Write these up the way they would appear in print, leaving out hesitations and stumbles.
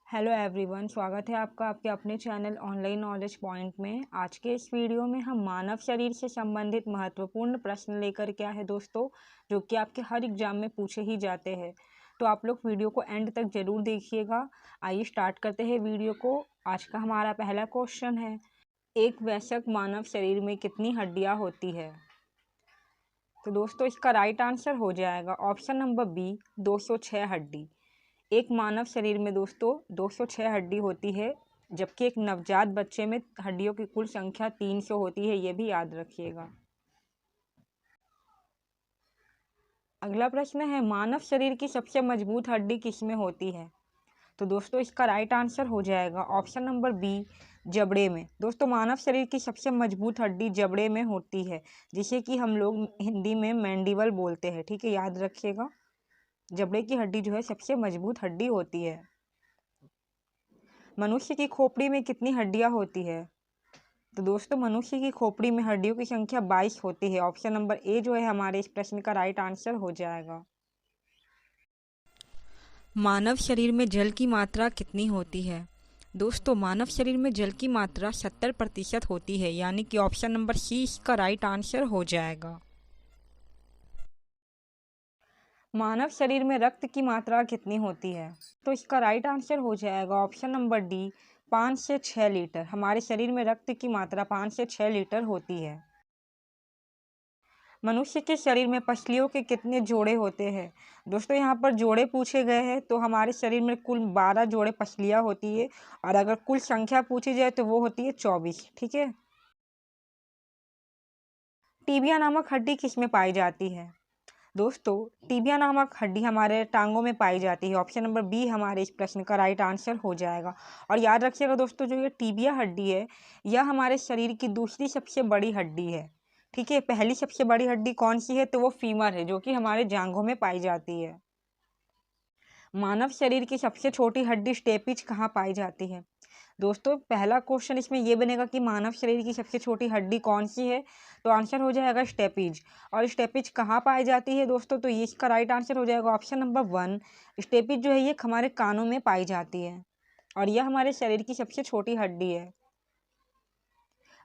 Hello everyone, स्वागत है आपका आपके अपने चैनल ऑनलाइन नॉलेज पॉइंट में। आज के इस वीडियो में हम मानव शरीर से संबंधित महत्वपूर्ण प्रश्न लेकर के आए हैं दोस्तों, जो कि आपके हर एग्जाम में पूछे ही जाते हैं। तो आप लोग वीडियो को एंड तक जरूर देखिएगा। आइए स्टार्ट करते हैं वीडियो को। आज का हमारा पहला क्वेश्चन है, एक वयस्क मानव शरीर में कितनी हड्डियाँ होती है? तो दोस्तों इसका राइट आंसर हो जाएगा ऑप्शन नंबर बी, 206 हड्डी। एक मानव शरीर में दोस्तों 206 हड्डी होती है, जबकि एक नवजात बच्चे में हड्डियों की कुल संख्या 300 होती है, ये भी याद रखिएगा। अगला प्रश्न है, मानव शरीर की सबसे मजबूत हड्डी किसमें होती है? तो दोस्तों इसका राइट आंसर हो जाएगा ऑप्शन नंबर बी, जबड़े में। दोस्तों मानव शरीर की सबसे मजबूत हड्डी जबड़े में होती है, जिसे कि हम लोग हिंदी में मैंडिबल बोलते हैं। ठीक है, याद रखिएगा, जबड़े की हड्डी जो है सबसे मजबूत हड्डी होती है। मनुष्य की खोपड़ी में कितनी हड्डियां होती है? तो दोस्तों मनुष्य की खोपड़ी में हड्डियों की संख्या 22 होती है। ऑप्शन नंबर ए जो है हमारे इस प्रश्न का राइट आंसर हो जाएगा। मानव शरीर में जल की मात्रा कितनी होती है? दोस्तों मानव शरीर में जल की मात्रा 70% होती है, यानी कि ऑप्शन नंबर सी इसका राइट आंसर हो जाएगा। मानव शरीर में रक्त की मात्रा कितनी होती है? तो इसका राइट आंसर हो जाएगा ऑप्शन नंबर डी, 5 से 6 लीटर। हमारे शरीर में रक्त की मात्रा 5 से 6 लीटर होती है। मनुष्य के शरीर में पसलियों के कितने जोड़े होते हैं? दोस्तों यहाँ पर जोड़े पूछे गए हैं, तो हमारे शरीर में कुल 12 जोड़े पसलियाँ होती है, और अगर कुल संख्या पूछी जाए तो वो होती है 24। ठीक है। टीबिया नामक हड्डी किस में पाई जाती है? दोस्तों टीबिया नामक हड्डी हमारे टांगों में पाई जाती है। ऑप्शन नंबर बी हमारे इस प्रश्न का राइट आंसर हो जाएगा। और याद रखिएगा दोस्तों, जो ये टीबिया हड्डी है, यह हमारे शरीर की दूसरी सबसे बड़ी हड्डी है। ठीक है, पहली सबसे बड़ी हड्डी कौन सी है? तो वो फीमर है, जो कि हमारे जांघों में पाई जाती है। मानव शरीर की सबसे छोटी हड्डी स्टेपिज कहाँ पाई जाती है? दोस्तों पहला क्वेश्चन इसमें ये बनेगा कि मानव शरीर की सबसे छोटी हड्डी कौन सी है, तो आंसर हो जाएगा स्टेपिज। और स्टेपिज कहाँ पाई जाती है दोस्तों? तो ये इसका राइट आंसर हो जाएगा ऑप्शन नंबर 1। स्टेपिज जो है ये हमारे कानों में पाई जाती है, और यह हमारे शरीर की सबसे छोटी हड्डी है।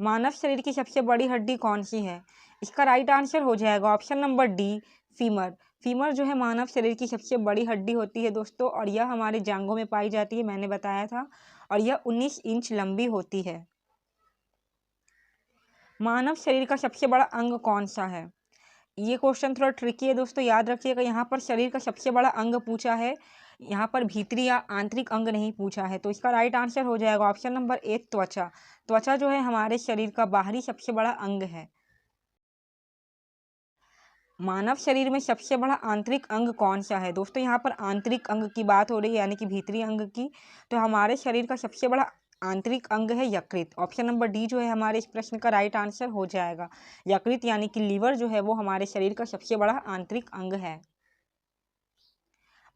मानव शरीर की सबसे बड़ी हड्डी कौन सी है? इसका राइट आंसर हो जाएगा option number D, femur. Femur जो है मानव शरीर की सबसे बड़ी हड्डी होती है दोस्तों, और यह हमारे जांघों में पाई जाती है, मैंने बताया था, और यह 19 इंच लंबी होती है। मानव शरीर का सबसे बड़ा अंग कौन सा है? ये क्वेश्चन थोड़ा ट्रिकी है दोस्तों, याद रखिएगा। यहाँ पर शरीर का सबसे बड़ा अंग पूछा है, यहाँ पर भीतरी या आंतरिक अंग नहीं पूछा है। तो इसका राइट आंसर हो जाएगा ऑप्शन नंबर ए, त्वचा। त्वचा जो है हमारे शरीर का बाहरी सबसे बड़ा अंग है। मानव शरीर में सबसे बड़ा आंतरिक अंग कौन सा है? दोस्तों यहाँ पर आंतरिक अंग की बात हो रही है, यानी कि भीतरी अंग की। तो हमारे शरीर का सबसे बड़ा आंतरिक अंग है यकृत। ऑप्शन नंबर डी जो है हमारे इस प्रश्न का राइट आंसर हो जाएगा। यकृत यानी कि लीवर जो है वो हमारे शरीर का सबसे बड़ा आंतरिक अंग है।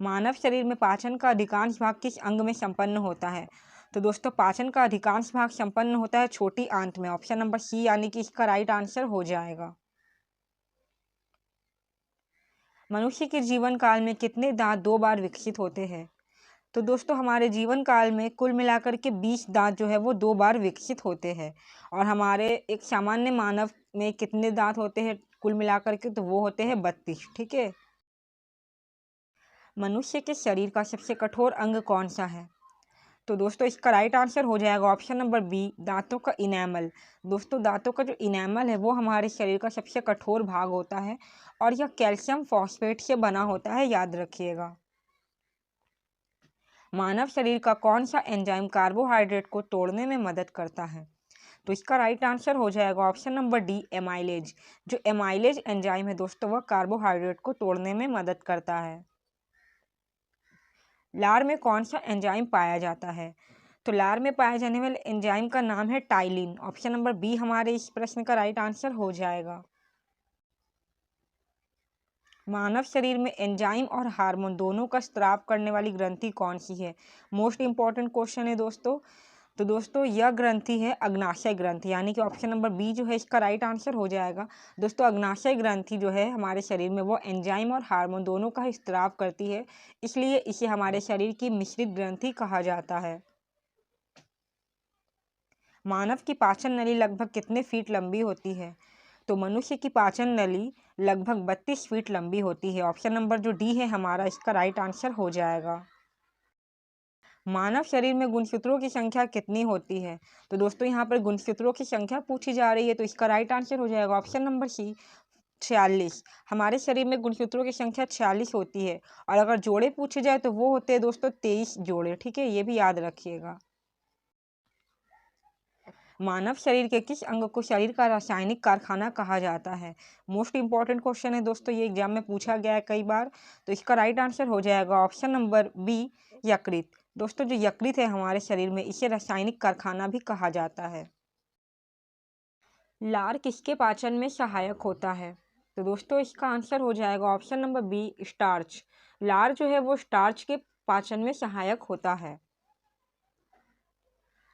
मानव शरीर में पाचन का अधिकांश भाग किस अंग में संपन्न होता है? तो दोस्तों पाचन का अधिकांश भाग संपन्न होता है छोटी आंत में। ऑप्शन नंबर सी यानी कि इसका राइट आंसर हो जाएगा। मनुष्य के जीवन काल में कितने दांत 2 बार विकसित होते हैं? तो दोस्तों हमारे जीवन काल में कुल मिलाकर के 20 दांत जो है वो 2 बार विकसित होते हैं। और हमारे एक सामान्य मानव में कितने दांत होते हैं कुल मिलाकर के? तो वो होते हैं 32। ठीक है। मनुष्य के शरीर का सबसे कठोर अंग कौन सा है? तो दोस्तों इसका राइट आंसर हो जाएगा ऑप्शन नंबर बी, दांतों का इनेमल। दोस्तों दांतों का जो इनेमल है वो हमारे शरीर का सबसे कठोर भाग होता है, और यह कैल्शियम फॉस्फेट से बना होता है, याद रखिएगा। मानव शरीर का कौन सा एंजाइम कार्बोहाइड्रेट को तोड़ने में मदद करता है? तो इसका राइट आंसर हो जाएगा ऑप्शन नंबर डी, एमाइलेज। जो एमाइलेज एंजाइम है दोस्तों वह कार्बोहाइड्रेट को तोड़ने में मदद करता है। लार में कौन सा एंजाइम पाया जाता है? तो लार में पाए जाने वाले एंजाइम का नाम है टाइलिन। ऑप्शन नंबर बी हमारे इस प्रश्न का राइट आंसर हो जाएगा। मानव शरीर में एंजाइम और हार्मोन दोनों का स्त्राव करने वाली ग्रंथि कौन सी है? मोस्ट इंपॉर्टेंट क्वेश्चन है दोस्तों। तो दोस्तों यह ग्रंथि है अग्नाशय ग्रंथि, यानी कि ऑप्शन नंबर बी जो है इसका राइट आंसर हो जाएगा। दोस्तों अग्नाशय ग्रंथि जो है हमारे शरीर में वो एंजाइम और हार्मोन दोनों का स्त्राव करती है, इसलिए इसे हमारे शरीर की मिश्रित ग्रंथि कहा जाता है। मानव की पाचन नली लगभग कितने फीट लंबी होती है? तो मनुष्य की पाचन नली लगभग 32 फीट लंबी होती है। ऑप्शन नंबर जो डी है हमारा इसका राइट आंसर हो जाएगा। मानव शरीर में गुणसूत्रों की संख्या कितनी होती है? तो दोस्तों यहाँ पर गुणसूत्रों की संख्या पूछी जा रही है, तो इसका राइट आंसर हो जाएगा ऑप्शन नंबर सी 46। हमारे शरीर में गुणसूत्रों की संख्या 46 होती है, और अगर जोड़े पूछे जाए तो वो होते हैं दोस्तों 23 जोड़े। ठीक है, ये भी याद रखिएगा। मानव शरीर के किस अंग को शरीर का रासायनिक कारखाना कहा जाता है? मोस्ट इंपॉर्टेंट क्वेश्चन है दोस्तों, ये एग्जाम में पूछा गया है कई बार। तो इसका राइट आंसर हो जाएगा ऑप्शन नंबर बी यकृत। दोस्तों जो यकृत है हमारे शरीर में, इसे रासायनिक कारखाना भी कहा जाता है। लार किसके पाचन में सहायक होता है? तो दोस्तों इसका आंसर हो जाएगा ऑप्शन नंबर बी स्टार्च। लार जो है वो स्टार्च के पाचन में सहायक होता है।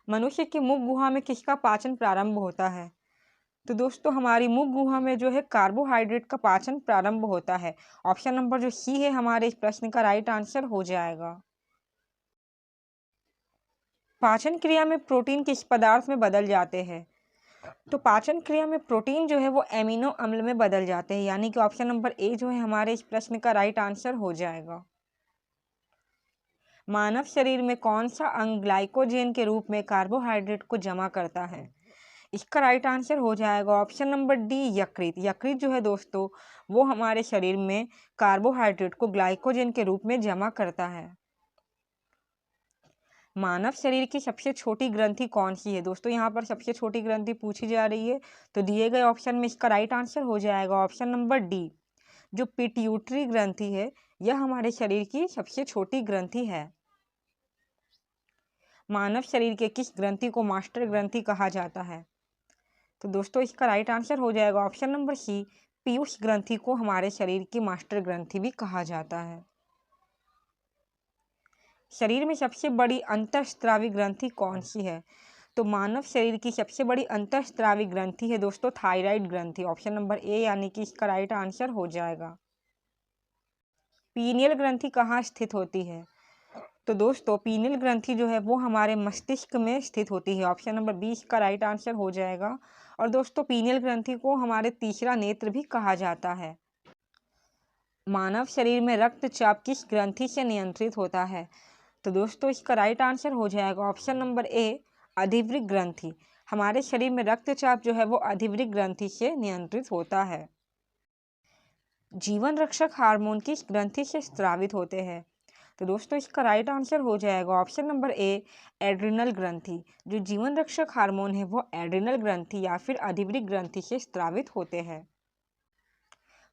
मनुष्य की मुख गुहा में किसका पाचन प्रारंभ होता है? तो दोस्तों हमारी मुख गुहा में जो है कार्बोहाइड्रेट का पाचन प्रारंभ होता है। ऑप्शन नंबर जो सी है हमारे इस प्रश्न का राइट आंसर हो जाएगा। पाचन क्रिया में प्रोटीन किस पदार्थ में बदल जाते हैं? तो पाचन क्रिया में प्रोटीन जो है वो एमिनो अम्ल में बदल जाते हैं, यानी कि ऑप्शन नंबर ए जो है हमारे इस प्रश्न का राइट आंसर हो जाएगा। मानव शरीर में कौन सा अंग ग्लाइकोजेन के रूप में कार्बोहाइड्रेट को जमा करता है? इसका राइट आंसर हो जाएगा ऑप्शन नंबर डी यकृत। यकृत जो है दोस्तों वो हमारे शरीर में कार्बोहाइड्रेट को ग्लाइकोजेन के रूप में जमा करता है। मानव शरीर की सबसे छोटी ग्रंथि कौन सी है? दोस्तों यहाँ पर सबसे छोटी ग्रंथि पूछी जा रही है, तो दिए गए ऑप्शन में इसका राइट आंसर हो जाएगा ऑप्शन नंबर डी। जो पिट्यूटरी ग्रंथि है यह हमारे शरीर की सबसे छोटी ग्रंथि है। मानव शरीर के किस ग्रंथि को मास्टर ग्रंथि कहा जाता है? तो दोस्तों इसका राइट आंसर हो जाएगा ऑप्शन नंबर सी पीयूष ग्रंथि को हमारे शरीर की मास्टर ग्रंथि भी कहा जाता है। शरीर में सबसे बड़ी अंतःस्रावी ग्रंथि कौन सी है? तो मानव शरीर की सबसे बड़ी अंतःस्रावी ग्रंथि है दोस्तों थायराइड ग्रंथि। ऑप्शन नंबर ए यानी कि इसका राइट आंसर हो जाएगा। पीनियल ग्रंथि कहाँ स्थित होती है? तो दोस्तों पीनियल ग्रंथि जो है वो हमारे मस्तिष्क में स्थित होती है। ऑप्शन नंबर बी इसका राइट आंसर हो जाएगा। और दोस्तों पीनियल ग्रंथि को हमारे तीसरा नेत्र भी कहा जाता है। मानव शरीर में रक्तचाप किस ग्रंथि से नियंत्रित होता है? तो दोस्तों इसका राइट आंसर हो जाएगा ऑप्शन नंबर ए अधिवृक्क ग्रंथि। हमारे शरीर में रक्तचाप जो है वो अधिवृक्क ग्रंथि से नियंत्रित होता है। जीवन रक्षक हार्मोन किस ग्रंथि से स्रावित होते हैं? तो दोस्तों इसका राइट आंसर हो जाएगा ऑप्शन नंबर ए एड्रिनल ग्रंथि। जो जीवन रक्षक हार्मोन है वो एड्रिनल ग्रंथि या फिर अधिवृक्क ग्रंथि से स्रावित होते हैं।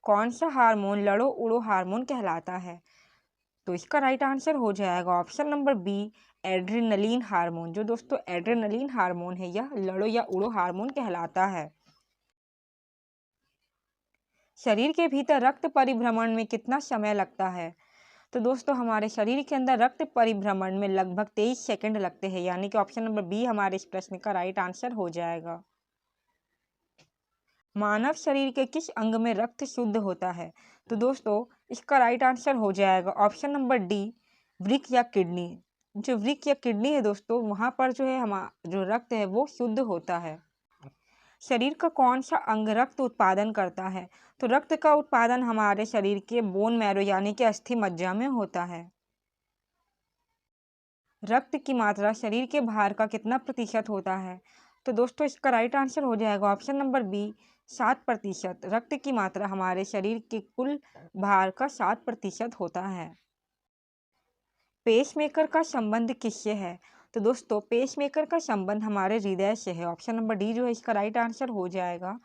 कौन सा हार्मोन लड़ो उड़ो हार्मोन कहलाता है? तो इसका राइट आंसर हो जाएगा option number B adrenaline hormone. जो दोस्तों एड्रेनलिन हार्मोन है यह लड़ो या उड़ो हार्मोन कहलाता है। शरीर के भीतर रक्त परिभ्रमण में कितना समय लगता है? तो दोस्तों हमारे शरीर के अंदर रक्त परिभ्रमण में लगभग 23 सेकंड लगते हैं, यानी कि ऑप्शन नंबर बी हमारे इस प्रश्न का राइट आंसर हो जाएगा। मानव शरीर के किस अंग में रक्त शुद्ध होता है? तो दोस्तों इसका राइट आंसर हो जाएगा ऑप्शन नंबर डी वृक्क या किडनी। जो वृक्क या किडनी है दोस्तों वहां पर जो है हमारा जो रक्त है वो शुद्ध होता है। शरीर का कौन सा अंग रक्त उत्पादन करता है? तो रक्त का उत्पादन हमारे शरीर के बोन मैरो यानी कि अस्थि मज्जा में होता है। रक्त की मात्रा शरीर के भार का कितना प्रतिशत होता है? तो दोस्तों इसका राइट आंसर हो जाएगा ऑप्शन नंबर बी 7%। रक्त की मात्रा हमारे शरीर के कुल भार का 7% होता है। पेसमेकर का संबंध किससे है? तो दोस्तों पेसमेकर का संबंध हमारे हृदय से है। ऑप्शन नंबर डी जो है इसका राइट आंसर हो जाएगा।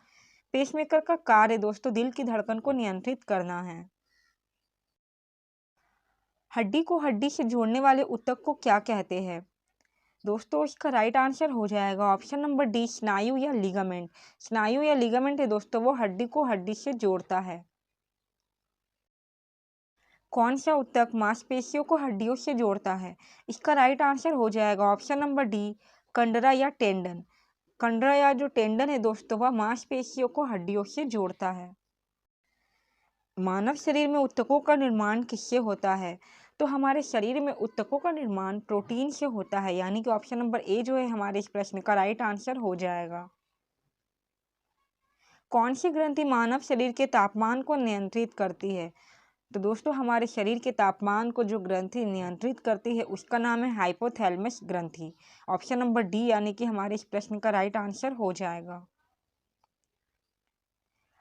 पेसमेकर का कार्य दोस्तों दिल की धड़कन को नियंत्रित करना है। हड्डी को हड्डी से जोड़ने वाले ऊतक को क्या कहते हैं? दोस्तों इसका राइट आंसर हो जाएगा ऑप्शन नंबर डी स्नायु या लिगामेंट। स्नायु या लिगामेंट है दोस्तों वो हड्डी को हड्डी से जोड़ता है। कौन सा ऊतक मांसपेशियों को हड्डियों से जोड़ता है? इसका राइट आंसर हो जाएगा ऑप्शन नंबर डी कंडरा या टेंडन। कंडरा या जो टेंडन है दोस्तों वह मांसपेशियों को हड्डियों से जोड़ता है। मानव शरीर में ऊतकों का निर्माण किससे होता है? तो हमारे शरीर में ऊतकों का निर्माण प्रोटीन से होता है, यानी कि ऑप्शन नंबर ए जो है हमारे इस प्रश्न का राइट आंसर हो जाएगा। कौन सी ग्रंथि मानव शरीर के तापमान को नियंत्रित करती है? तो दोस्तों हमारे शरीर के तापमान को जो ग्रंथि नियंत्रित करती है उसका नाम है हाइपोथैलेमस ग्रंथि। ऑप्शन नंबर डी यानी कि हमारे इस प्रश्न का राइट आंसर हो जाएगा।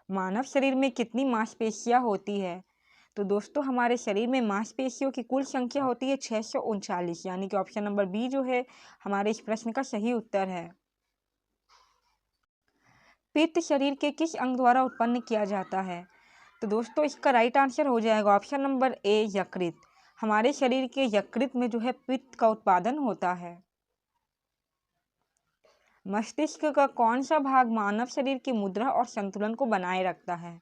मानव शरीर में कितनी मांसपेशियां होती है? तो दोस्तों हमारे शरीर में मांसपेशियों की कुल संख्या होती है 639, यानी कि ऑप्शन नंबर बी जो है हमारे इस प्रश्न का सही उत्तर है। पित्त शरीर के किस अंग द्वारा उत्पन्न किया जाता है? तो दोस्तों इसका राइट आंसर हो जाएगा ऑप्शन नंबर ए यकृत। हमारे शरीर के यकृत में जो है पित्त का उत्पादन होता है। मस्तिष्क का कौन सा भाग मानव शरीर की मुद्रा और संतुलन को बनाए रखता है?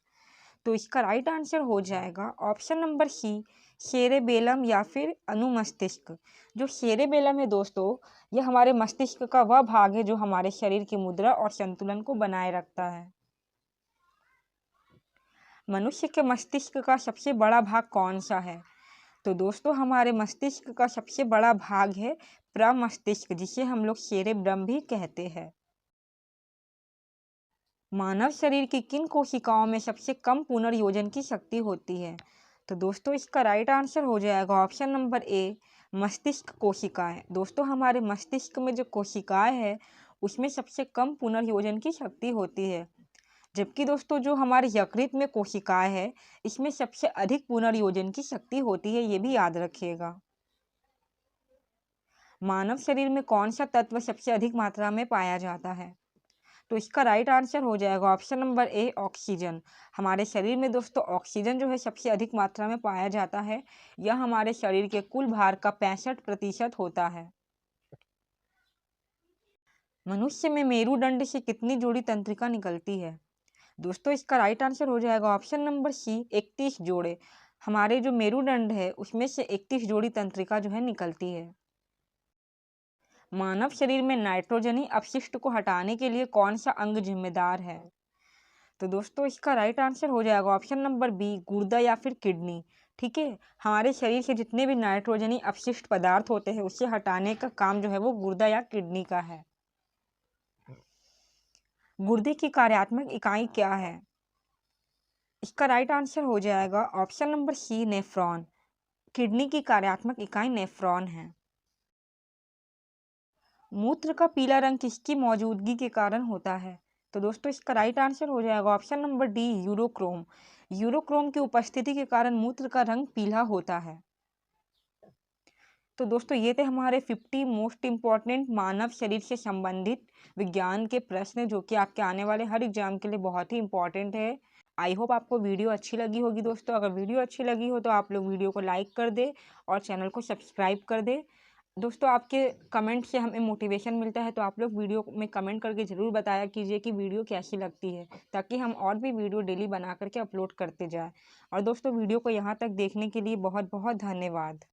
तो इसका राइट आंसर हो जाएगा ऑप्शन नंबर सी सेरेबेलम या फिर अनुमस्तिष्क। जो सेरेबेलम है दोस्तों यह हमारे मस्तिष्क का वह भाग है जो हमारे शरीर की मुद्रा और संतुलन को बनाए रखता है। मनुष्य के मस्तिष्क का सबसे बड़ा भाग कौन सा है? तो दोस्तों हमारे मस्तिष्क का सबसे बड़ा भाग है प्रमस्तिष्क, जिसे हम लोग सेरेब्रम भी कहते हैं। मानव शरीर की किन कोशिकाओं में सबसे कम पुनर्योजन की शक्ति होती है? तो दोस्तों इसका राइट आंसर हो जाएगा ऑप्शन नंबर ए मस्तिष्क कोशिकाएं। दोस्तों हमारे मस्तिष्क में जो कोशिकाएं है उसमें सबसे कम पुनर्योजन की शक्ति होती है, जबकि दोस्तों जो हमारे यकृत में कोशिकाएं है इसमें सबसे अधिक पुनर्योजन की शक्ति होती है, ये भी याद रखिएगा। मानव शरीर में कौन सा तत्व सबसे अधिक मात्रा में पाया जाता है? तो इसका राइट आंसर हो जाएगा ऑप्शन नंबर ए ऑक्सीजन। हमारे शरीर में दोस्तों ऑक्सीजन जो है सबसे अधिक मात्रा में पाया जाता है। यह हमारे शरीर के कुल भार का 65% होता है। मनुष्य में मेरुदंड से कितनी जोड़ी तंत्रिका निकलती है? दोस्तों इसका राइट आंसर हो जाएगा ऑप्शन नंबर सी 31 जोड़े। हमारे जो मेरुदंड है उसमें से 31 जोड़ी तंत्रिका जो है निकलती है। मानव शरीर में नाइट्रोजनी अपशिष्ट को हटाने के लिए कौन सा अंग जिम्मेदार है? तो दोस्तों इसका राइट आंसर हो जाएगा ऑप्शन नंबर बी गुर्दा या फिर किडनी। ठीक है, हमारे शरीर के जितने भी नाइट्रोजनी अपशिष्ट पदार्थ होते हैं उसे हटाने का काम जो है वो गुर्दा या किडनी का है। गुर्दे की कार्यात्मक इकाई क्या है? इसका राइट आंसर हो जाएगा option number C nephron. Kidney की कार्यात्मक इकाई नेफ्रॉन है। मूत्र का पीला रंग किसकी मौजूदगी के कारण होता है? तो दोस्तों इसका राइट आंसर हो जाएगा option number D urochrome. Urochrome की उपस्थिति के कारण मूत्र का रंग पीला होता है। तो दोस्तों ये थे हमारे 50 मोस्ट इम्पॉर्टेंट मानव शरीर से संबंधित विज्ञान के प्रश्न, जो कि आपके आने वाले हर एग्जाम के लिए बहुत ही इंपॉर्टेंट है। आई होप आपको वीडियो अच्छी लगी होगी दोस्तों। अगर वीडियो अच्छी लगी हो तो आप लोग वीडियो को लाइक कर दे और चैनल को सब्सक्राइब कर दे। दोस्तों आपके कमेंट से हमें मोटिवेशन मिलता है, तो आप लोग वीडियो में कमेंट करके ज़रूर बताया कीजिए कि वीडियो कैसी लगती है, ताकि हम और भी वीडियो डेली बना करके अपलोड करते जाएं। और दोस्तों वीडियो को यहाँ तक देखने के लिए बहुत बहुत धन्यवाद।